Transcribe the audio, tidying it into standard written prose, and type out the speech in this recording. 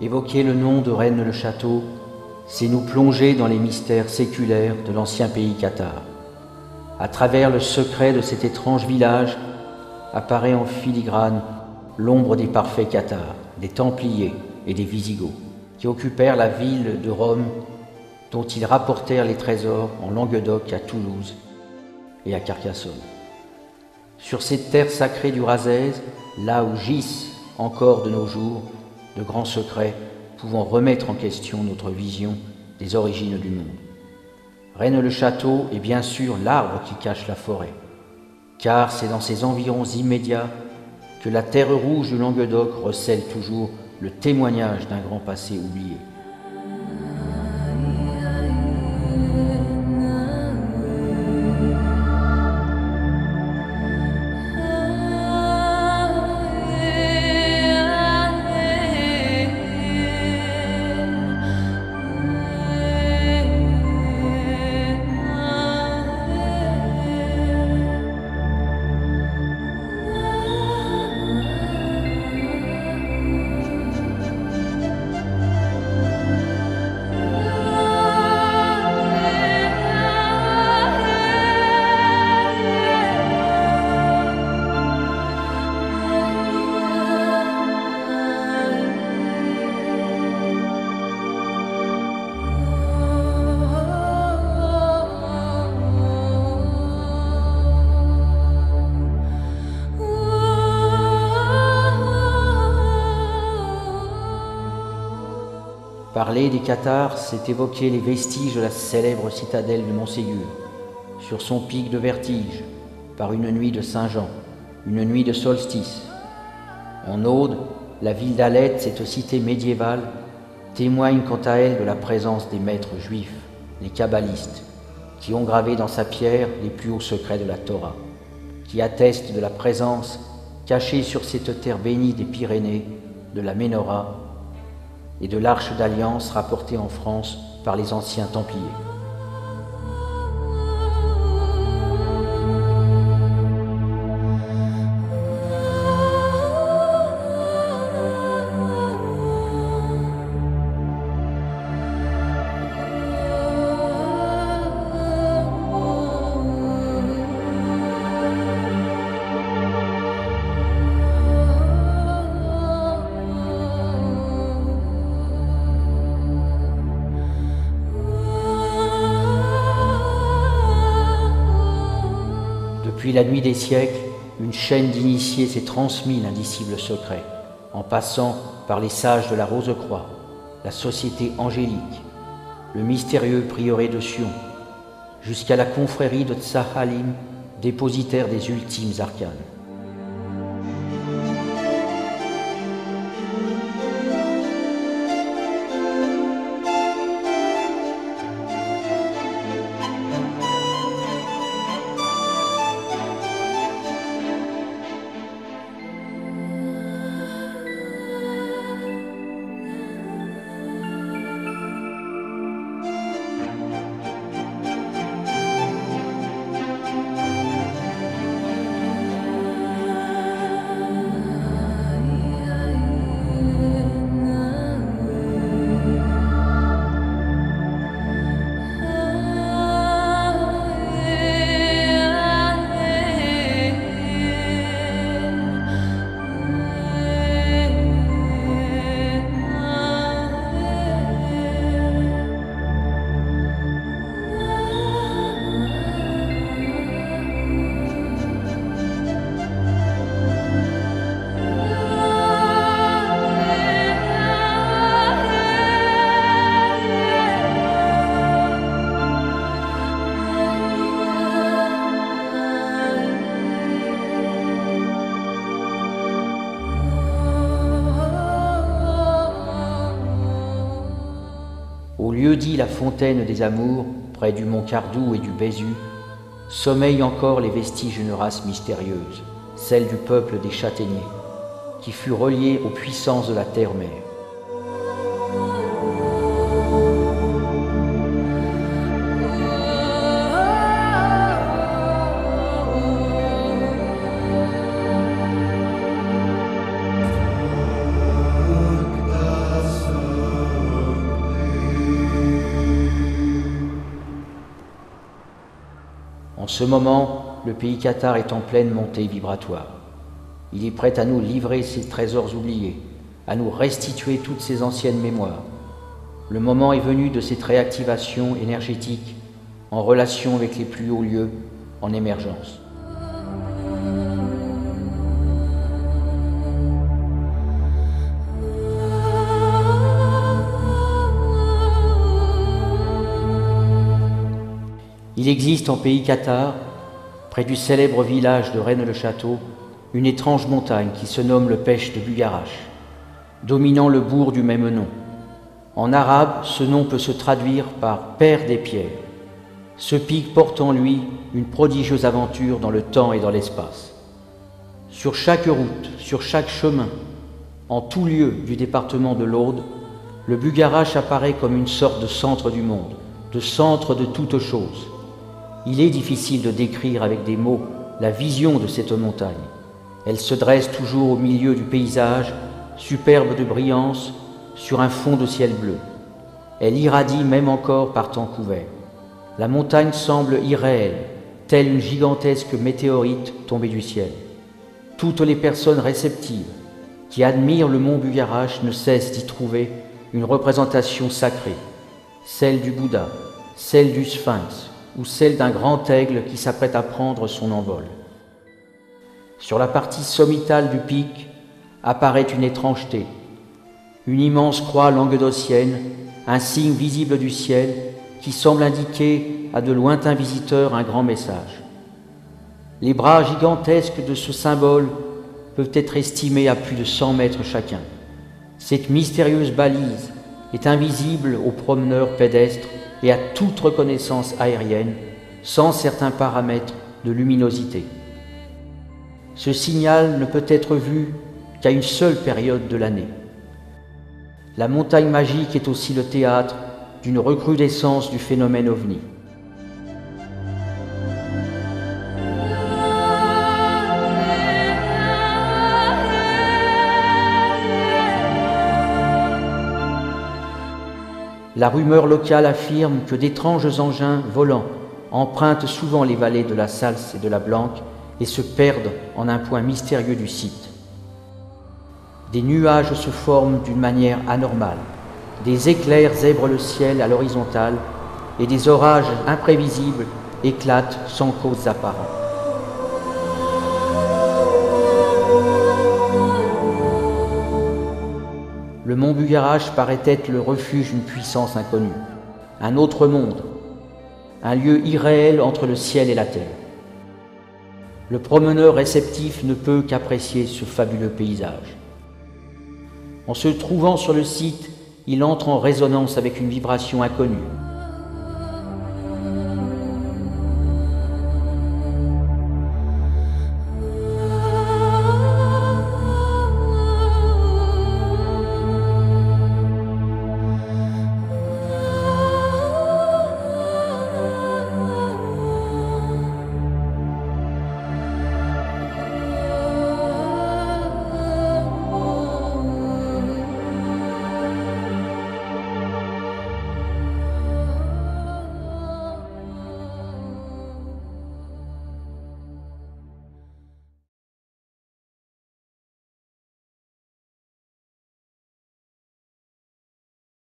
Évoquer le nom de Rennes-le-Château, c'est nous plonger dans les mystères séculaires de l'ancien pays cathare. À travers le secret de cet étrange village apparaît en filigrane l'ombre des parfaits cathares, des Templiers et des Visigoths, qui occupèrent la ville de Rome, dont ils rapportèrent les trésors en Languedoc, à Toulouse et à Carcassonne. Sur cette terre sacrée du Razès, là où gisent encore de nos jours de grands secrets pouvant remettre en question notre vision des origines du monde. Rennes-le-Château est bien sûr l'arbre qui cache la forêt, car c'est dans ses environs immédiats que la terre rouge du Languedoc recèle toujours le témoignage d'un grand passé oublié. Parler des cathares, c'est évoquer les vestiges de la célèbre citadelle de Montségur, sur son pic de vertige, par une nuit de Saint-Jean, une nuit de solstice. En Aude, la ville d'Alette, cette cité médiévale, témoigne quant à elle de la présence des maîtres juifs, les kabbalistes, qui ont gravé dans sa pierre les plus hauts secrets de la Torah, qui attestent de la présence, cachée sur cette terre bénie des Pyrénées, de la Ménorah, et de l'arche d'alliance rapportée en France par les anciens Templiers. Depuis la nuit des siècles, une chaîne d'initiés s'est transmis l'indicible secret, en passant par les sages de la Rose-Croix, la Société angélique, le mystérieux prieuré de Sion, jusqu'à la confrérie de Tsahalim, dépositaire des ultimes arcanes. Au lieu dit la fontaine des amours, près du mont Cardou et du Bézu, sommeillent encore les vestiges d'une race mystérieuse, celle du peuple des châtaigniers, qui fut relié aux puissances de la terre-mère. ce moment, le pays cathare est en pleine montée vibratoire. Il est prêt à nous livrer ses trésors oubliés, à nous restituer toutes ses anciennes mémoires. Le moment est venu de cette réactivation énergétique en relation avec les plus hauts lieux en émergence. Il existe en pays cathare, près du célèbre village de Rennes-le-Château, une étrange montagne qui se nomme le Pech de Bugarache, dominant le bourg du même nom. En arabe, ce nom peut se traduire par « Père des pierres ». Ce pic porte en lui une prodigieuse aventure dans le temps et dans l'espace. Sur chaque route, sur chaque chemin, en tout lieu du département de l'Aude, le Bugarache apparaît comme une sorte de centre du monde, de centre de toute chose. Il est difficile de décrire avec des mots la vision de cette montagne. Elle se dresse toujours au milieu du paysage, superbe de brillance, sur un fond de ciel bleu. Elle irradie même encore par temps couvert. La montagne semble irréelle, telle une gigantesque météorite tombée du ciel. Toutes les personnes réceptives qui admirent le mont Bugarache ne cessent d'y trouver une représentation sacrée, celle du Bouddha, celle du Sphinx ou celle d'un grand aigle qui s'apprête à prendre son envol. Sur la partie sommitale du pic apparaît une étrangeté, une immense croix languedocienne, un signe visible du ciel qui semble indiquer à de lointains visiteurs un grand message. Les bras gigantesques de ce symbole peuvent être estimés à plus de 100 mètres chacun. Cette mystérieuse balise est invisible aux promeneurs pédestres et à toute reconnaissance aérienne, sans certains paramètres de luminosité. Ce signal ne peut être vu qu'à une seule période de l'année. La montagne magique est aussi le théâtre d'une recrudescence du phénomène ovni. La rumeur locale affirme que d'étranges engins volants empruntent souvent les vallées de la Salse et de la Blanque et se perdent en un point mystérieux du site. Des nuages se forment d'une manière anormale, des éclairs zèbrent le ciel à l'horizontale et des orages imprévisibles éclatent sans cause apparente. Le mont Bugarache paraît être le refuge d'une puissance inconnue, un autre monde, un lieu irréel entre le ciel et la terre. Le promeneur réceptif ne peut qu'apprécier ce fabuleux paysage. En se trouvant sur le site, il entre en résonance avec une vibration inconnue,